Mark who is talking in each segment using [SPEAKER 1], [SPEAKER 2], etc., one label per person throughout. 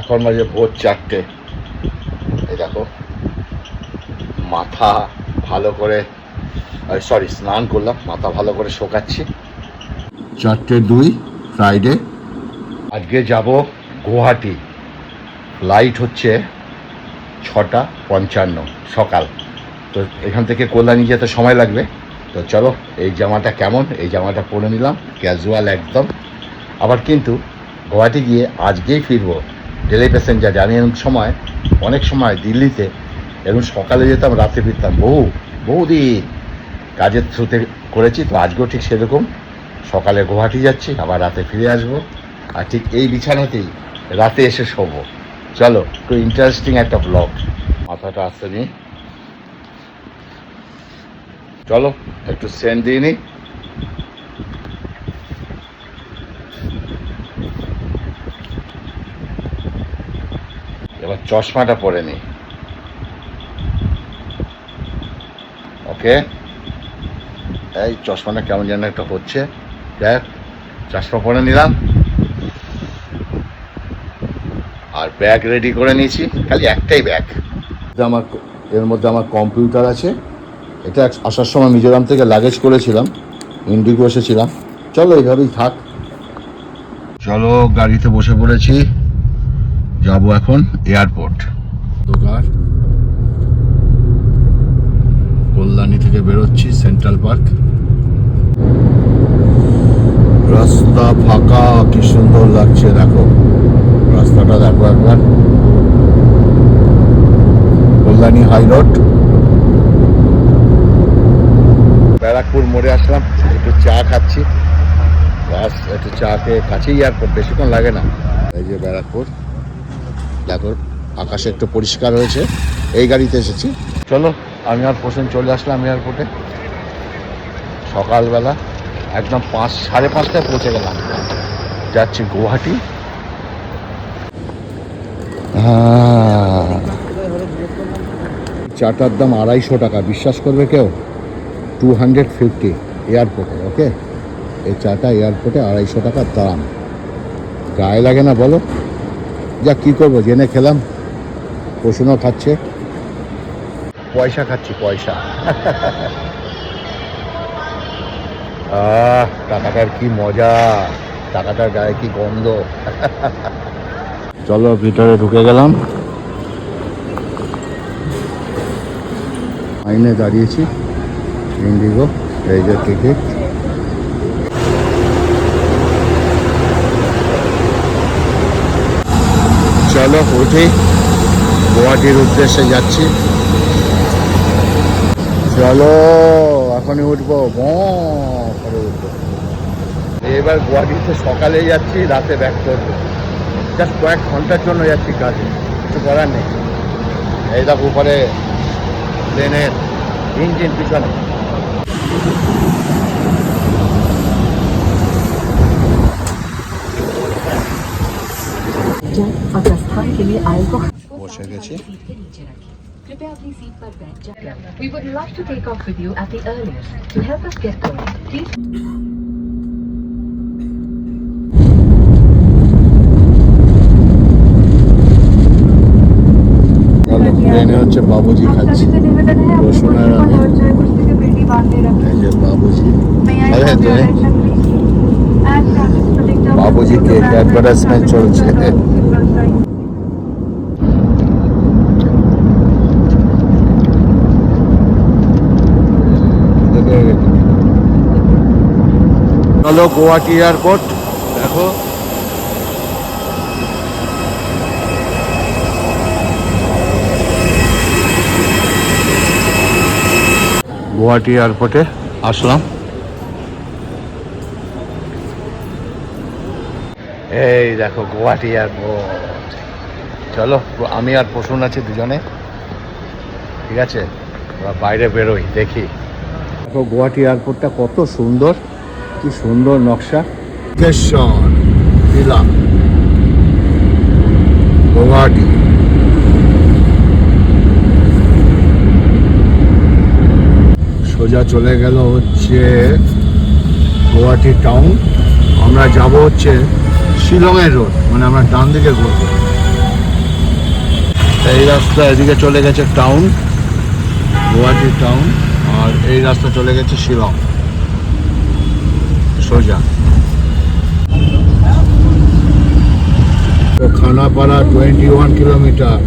[SPEAKER 1] এখন বাজে ভোর 4টে। এই দেখো মাথা ভালো করে স্নান করলাম, মাথা ভালো করে শোকাচ্ছি। 4:02 ফ্রাইডে। আজকে যাব গুয়াহাটি। ফ্লাইট হচ্ছে 6:55 সকাল। তো এখান থেকে কল্যাণী যেতে সময় লাগবে। তো চলো, এই জামাটা কেমন, এই জামাটা পরে নিলাম, ক্যাজুয়াল একদম। আবার কিন্তু গুয়াহাটি গিয়ে আজকেই ফিরবো। ডেলি প্যাসেঞ্জার জানি। অনেক সময় দিল্লিতে এরকম সকালে যেতাম, রাতে ফিরতাম। বহুদিন কাজের থ্রুতে করেছি। তো আজকেও ঠিক সেরকম, সকালে গুয়াহাটি যাচ্ছি, আবার রাতে ফিরে আসবো। আর ঠিক এই বিছানাতেই রাতে এসে শোবো। চলো, একটু ইন্টারেস্টিং একটা ব্লগ। মাথাটা আসতে নিই, চলো একটু সেন্ট দিয়ে নিই। এবার চশমাটা পরে নিই। ওকে, এই চশমাটা কেমন যেন একটা হচ্ছে। দেখ, চশমা পরে নিলাম আর ব্যাগ রেডি করে নিয়েছি। খালি একটাই ব্যাগ। এর মধ্যে আমার কম্পিউটার আছে। এটা আসার সময় মিজোরাম থেকে লাগেজ করেছিলাম, ইন্ডিগো এসেছিলাম। চলো এইভাবেই থাক। চলো, গাড়িতে বসে পড়েছি, যাবো এখন এয়ারপোর্ট। দোকান কল্যাণী থেকে বেরোচ্ছি, সেন্ট্রাল পার্ক। রাস্তা ফাঁকা, কি সুন্দর লাগছে। দেখো রাস্তাটা, দেখো একবার। Kalyani high road. ব্যারাকপুর মোড়ে আসলাম, একটু চা খাচ্ছি। বাস, একটু চা খেয়ে, কাছেই এয়ারপোর্ট, বেশিক্ষণ লাগে না। এই যে ব্যারাকপুর, দেখো আকাশে একটু পরিষ্কার হয়েছে। এই গাড়িতে এসেছি। চলো, আমি আর পোষণ চলে আসলাম এয়ারপোর্টে। সকালবেলা একদম 5:30টায় পৌঁছে গেলাম। যাচ্ছি গুয়াহাটি। চাটার দাম 250 টাকা। বিশ্বাস করবে কেউ? 250 এয়ারপোর্টে। ওকে, এই চাটা এয়ারপোর্টে 250 টাকার দাম। গায়ে লাগে না বলো? যা কি করবো, জেনে খেলাম। পশুনও খাচ্ছে, পয়সা খাচ্ছি, পয়সা। টাকাটার কি মজা, টাকাটার গায়ে কি গন্ধ। চলো, ভিতরে ঢুকে গেলাম। লাইনে দাঁড়িয়েছি, ইন্ডিগো। এই যে টিকিট। চলো উঠি, গুয়াহাটির উদ্দেশ্যে যাচ্ছি। চলো, এখনই উঠবো, করে উঠবো। এবার গুয়াহাটিতে সকালে যাচ্ছি, রাতে ব্যাক করবো। জাস্ট কয়েক ঘন্টার জন্য যাচ্ছি কাজে, কিছু করার নেই। এই দেখো উপরে প্লেনের ইঞ্জিন, পিছনে। বসে গেছি।
[SPEAKER 2] We would love to take off with you at the earliest. To help us get going, please.
[SPEAKER 1] ট্রেনে হচ্ছে বাবুজি খাচ্ছি, রসুনের আমি। এই যে বাবুজি, বাবুজি কেক অ্যাডভার্টাইজমেন্ট চলছে। চলো গুয়াহাটি এয়ারপোর্ট, দেখো গুয়াহাটি এয়ারপোর্টে আসলাম। এই দেখো গুয়াহাটি এয়ারপোর্ট। চলো, আমি আর প্রসূন আছি দুজনে, ঠিক আছে? বাইরে বেরোই, দেখি। দেখো গুয়াহাটি এয়ারপোর্টটা কত সুন্দর, কি সুন্দর নকশা। গুয়াহাটি। সোজা চলে গেল হচ্ছে গুয়াহাটি টাউন। আমরা যাব হচ্ছে শিলংয়ের রোড, মানে আমরা ডান দিকে ঘুরবো। এই রাস্তা এদিকে চলে গেছে টাউন, গুয়াহাটি টাউন, আর এই রাস্তা চলে গেছে শিলং সোজা। তো খানাপাড়া 21 কিলোমিটার।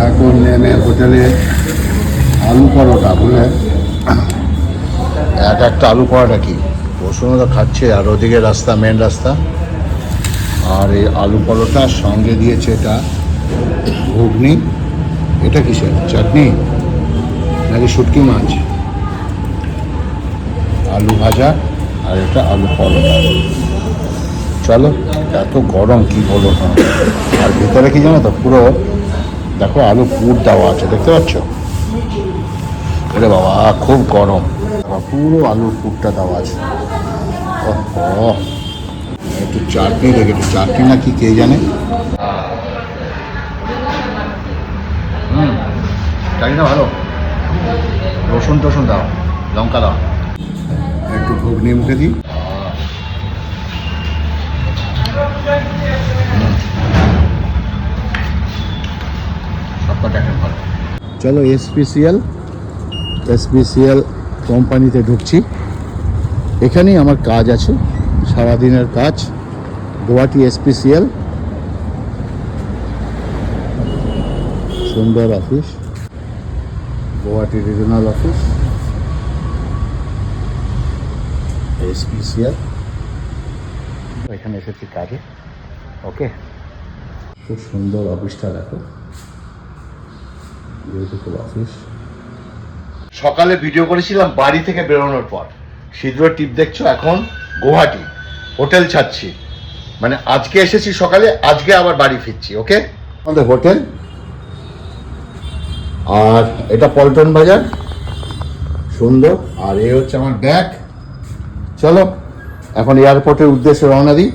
[SPEAKER 1] এখন নেমে হোটেলে আলু পরোটা বলে একটা আলু পরোটা কি বসুনরা খাচ্ছে, আর ওদিকে রাস্তা মেন রাস্তা। আর এই আলু পরোটার সঙ্গে দিয়েছে এটা ঘুগনি। এটা কিসের চাটনি নাকি শুটকি মাছ, আলু ভাজা, আর এটা আলু পরোটা। চলো, এত গরম কি বলো না। আর ভিতরে কি জানো তো, পুরো দেখো আলু পুর দেওয়া আছে, দেখতে পাচ্ছ? ওরে বাবা খুব গরম, পুরো আলুর পুরটা দেওয়া আছে। একটু চাটনি দেখে, একটু চাটনি না কি কে জানে। চাটনিটা ভালো, রসুন টসুন দাও, লঙ্কা দাও। একটু ঘুগনি মুখে দিই। সবটা দেখেন ভালো। চলো এসপিসিএল কোম্পানিতে ঢুকছি। এখানেই আমার কাজ আছে, সারাদিনের কাজ। গুয়াহাটি এসপিসিএল, সুন্দর office, Guwahati regional office SPCL. এখানে এসেছি কাজে। ওকে, খুব সুন্দর অফিসটা দেখো, বিউটিফুল অফিস। সকালে ভিডিও করেছিলাম বাড়ি থেকে বেরোনোর পর, সিঁদুরের টিপ দেখছো। এখন গুয়াহাটি হোটেল ছাড়ছি, মানে আজকে এসেছি সকালে, আজকে আবার বাড়ি ফিরছি। ওকে, আমাদের হোটেল। আর এটা পল্টন বাজার, সুন্দর। আর এই হচ্ছে আমার ব্যাগ। চলো এখন এয়ারপোর্টের উদ্দেশ্যে রওনা দিই।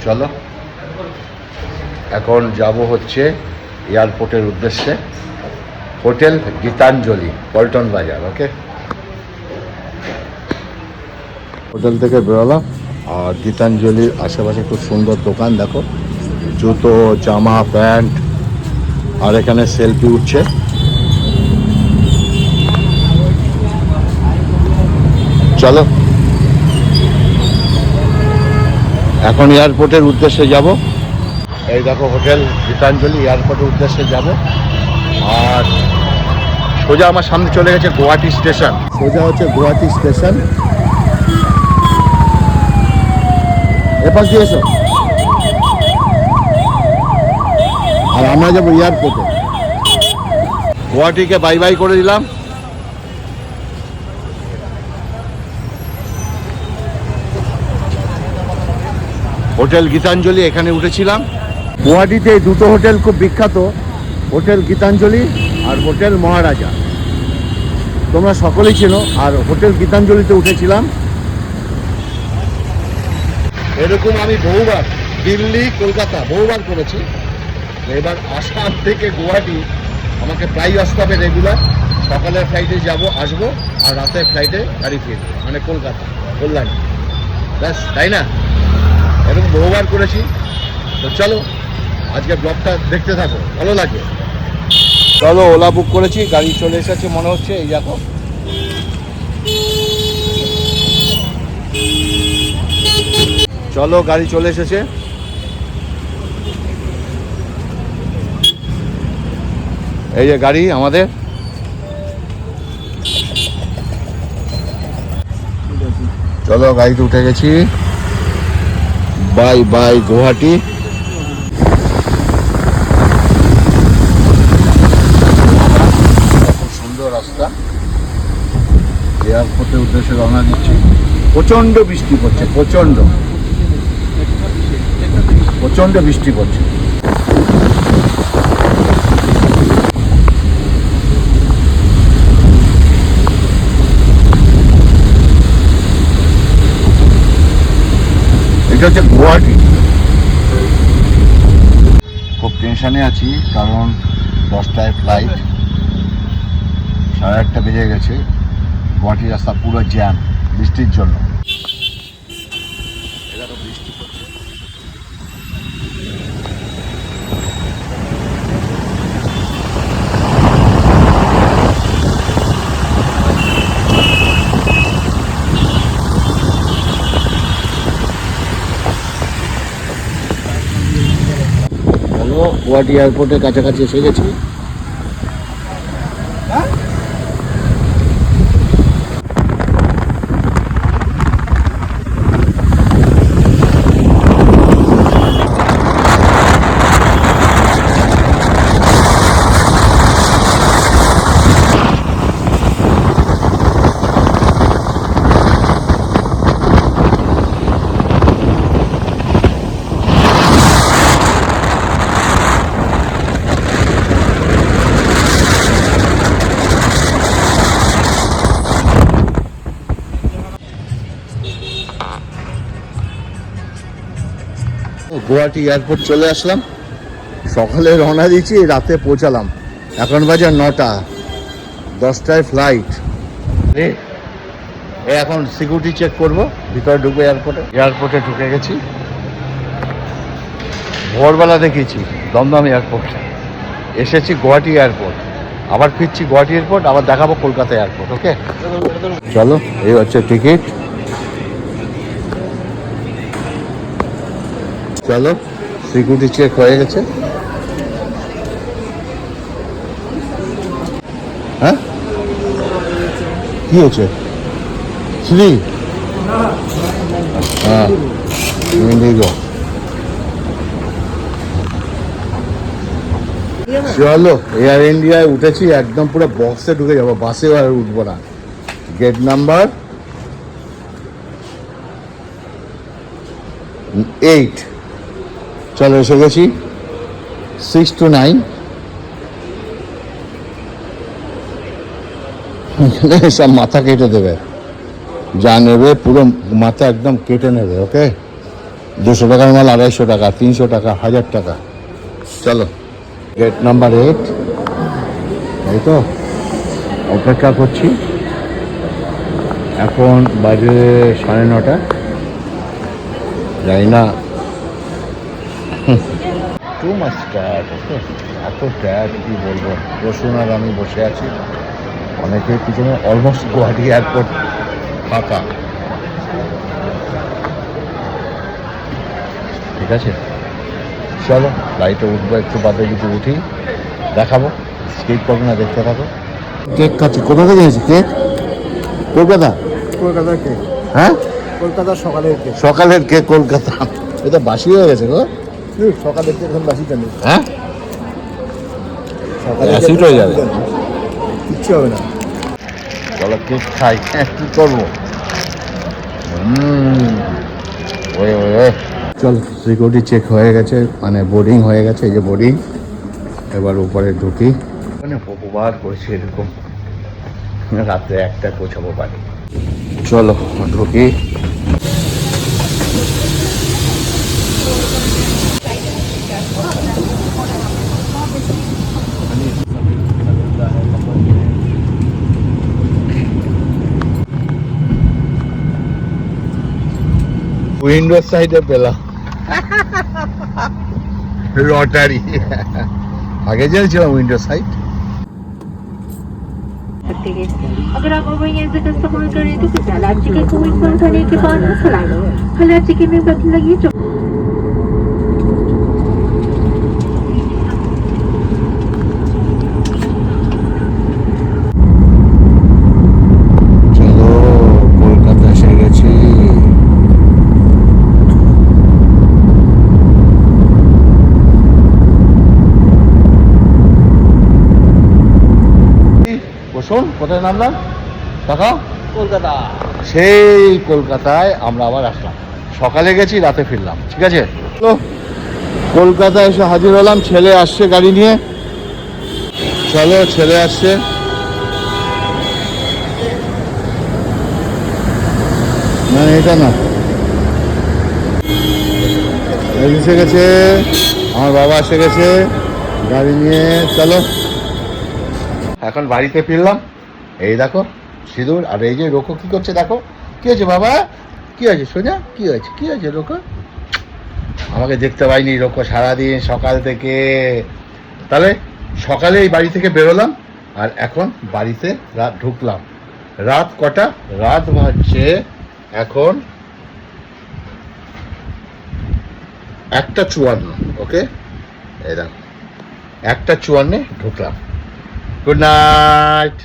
[SPEAKER 1] চলো এখন যাব হচ্ছে এয়ারপোর্টের উদ্দেশ্যে, হোটেল গীতাঞ্জলি, পল্টন বাজার। ওকে, হোটেল থেকে বেরোলাম। আর গীতাঞ্জলির আশেপাশে খুব সুন্দর দোকান দেখো, জুতো, জামা, প্যান্ট। আর এখানে সেলফি উঠছে। চলো এখন এয়ারপোর্টের উদ্দেশ্যে যাব। এই দেখো হোটেল গীতাঞ্জলি, এয়ারপোর্টের উদ্দেশ্যে যাব। আর সোজা আমার সামনে চলে গেছে গুয়াহাটি স্টেশন, সোজা হচ্ছে গুয়াহাটি স্টেশন। এপাশ দিয়ে এসো। আর আমরা যাবো এয়ারপোর্টে। গুয়াহাটিকে বাই বাই করে দিলাম। হোটেল গীতাঞ্জলি, এখানে উঠেছিলাম। গুয়াহাটিতে এই দুটো হোটেল খুব বিখ্যাত, হোটেল গীতাঞ্জলি আর হোটেল মহারাজা। তোমরা সকলেই চেনো। আর হোটেল গীতাঞ্জলিতে উঠেছিলাম। এরকম আমি বহুবার দিল্লি, কলকাতা বহুবার করেছি। এবার আসাম থেকে গুয়াহাটি আমাকে প্রায় আসতে হবে রেগুলার। সকালের ফ্লাইটে যাব, আসবো, আর রাতের ফ্লাইটে বাড়ি ফিরবো, মানে কলকাতা, কল্যাণী। ব্যাস, তাই না? এরকম বহুবার করেছি। তো চলো আজকে ব্লগটা দেখতে থাকো, ভালো লাগবে। চলো, ওলা বুক করেছি, গাড়ি চলে এসেছে মনে হচ্ছে। এই দেখো, চলো গাড়ি চলে এসেছে। এই যে গাড়ি আমাদের। চলো গাড়িতে উঠে গেছি। Bye bye Guwahati. খুব সুন্দর রাস্তা। এয়ারপোর্টের উদ্দেশ্যে রওনা দিচ্ছি। প্রচন্ড বৃষ্টি পড়ছে, প্রচন্ড প্রচন্ড বৃষ্টি পড়ছে। এটা হচ্ছে গুয়াহাটি। খুব টেনশনে আছি, কারণ 10টায় ফ্লাইট, 1:30 বেজে গেছে। গুয়াহাটি রাস্তা পুরো জ্যাম বৃষ্টির জন্য। দেখো গুয়াহাটি এয়ারপোর্টের কাছাকাছি এসে গেছি। গুয়াহাটি এয়ারপোর্ট চলে আসলাম, সকালে রওনা দিয়েছি, রাতে পৌঁছালাম। এখন বাজে 9টা, 10টায় ফ্লাইট। এখন সিকিউরিটি চেক করব, ভিতরে ঢুকবো এয়ারপোর্টে ঢুকে গেছি। ভোরবেলা দেখেছি দমদম এয়ারপোর্ট, এসেছি গুয়াহাটি এয়ারপোর্ট, আবার ফিরছি গুয়াহাটি এয়ারপোর্ট, আবার দেখাবো কলকাতা এয়ারপোর্ট। ওকে চলো, এই হচ্ছে টিকিট। চলো, সিকিউরিটি চেক হয়ে গেছে। হ্যাঁ, কি হয়েছে? ফ্রি? হ্যাঁ, ইন্ডিগো। চলো, এয়ার ইন্ডিয়ায় উঠেছি, একদম পুরো বক্সে ঢুকে যাবো, বাসে আর উঠবো না। Gate number 8। চলো, এসে গেছি। 6 to 9 এখানে সব মাথা কেটে দেবে, যা নেবে পুরো মাথা একদম কেটে নেবে। ওকে, 200 টাকার মাল 250 টাকা, 300 টাকা, 1000 টাকা। চলো, গেট নাম্বার 8, এই তো অপেক্ষা করছি। এখন বাজে 9:30, যাই না, টু মাচ টায়ার্ড। ওকে, এত টায়ার্ড কি বলবো। রসুন আর আমি বসে আছি, অনেকের পিছনে। অলমোস্ট গুয়াহাটি এয়ারপোর্ট ফাঁকা। ঠিক আছে, চলো ফ্লাইটে উঠবো, একটু বাদে কিছু উঠি, দেখাবো। স্কিপ করবো না, দেখতে থাকো। কেক খাচ্ছি। কোথা থেকে এসেছি কেক? কলকাতা।
[SPEAKER 3] কলকাতার কেক,
[SPEAKER 1] হ্যাঁ,
[SPEAKER 3] কলকাতার সকালের কেক।
[SPEAKER 1] সকালের কেক কলকাতা। এটা বাসি হয়ে গেছে গো।
[SPEAKER 3] সকালের কেক এখন বাসি জানি,
[SPEAKER 1] হ্যাঁ,
[SPEAKER 3] সকালে
[SPEAKER 1] অ্যাসিড হয়ে যাবে।
[SPEAKER 3] কিচ্ছু হবে না।
[SPEAKER 1] চলো কেক খাই, কি করবো। চল, সিকিউরিটি চেক হয়ে গেছে, মানে বোর্ডিং হয়ে গেছে। এই যে বোর্ডিং, এবার উপরে ঢুকি। মানে বহুবার করেছি এরকম, রাত্রে 1টায় পৌঁছাবো বাড়ি। চলো ঢুকি। উইন্ডোর সাইডে পেলাম লটারি। आगे चल विंडो साइड।
[SPEAKER 4] अगर आप मोबाइल ऐप का इस्तेमाल करें तो कृपया राज्य के कोविड पर करने के बाद चलाएं। हर राज्य के में बदल लगी
[SPEAKER 1] শোন, কোথায় নামলাম দেখাও? কলকাতা। সেই কলকাতায় আমরা আবার আসলাম, সকালে গেছি, রাতে ফিরলাম। ঠিক আছে, তো কলকাতায় এসে হাজির হলাম। ছেলে আসছে গাড়ি নিয়ে। চলো, ছেলে আসছে। না, এটা না, এসে গেছে, আমার বাবা এসে গেছে গাড়ি নিয়ে। চলো, এখন বাড়িতে ফিরলাম। এই দেখো সিঁদুর, আর এই যে রোকো কি করছে দেখো। কি হয়েছে বাবা? কি হয়েছে সোজা? কি হয়েছে? কি হয়েছে রোকো? আমাকে দেখতে পাইনি রোকো সারাদিন সকাল থেকে। তাহলে সকালে এই বাড়ি থেকে বেরোলাম, আর এখন বাড়িতে ঢুকলাম। রাত কটা? রাত বাজছে এখন 1টা 54। ওকে, এই দেখো 1:54 ঢুকলাম। Good night.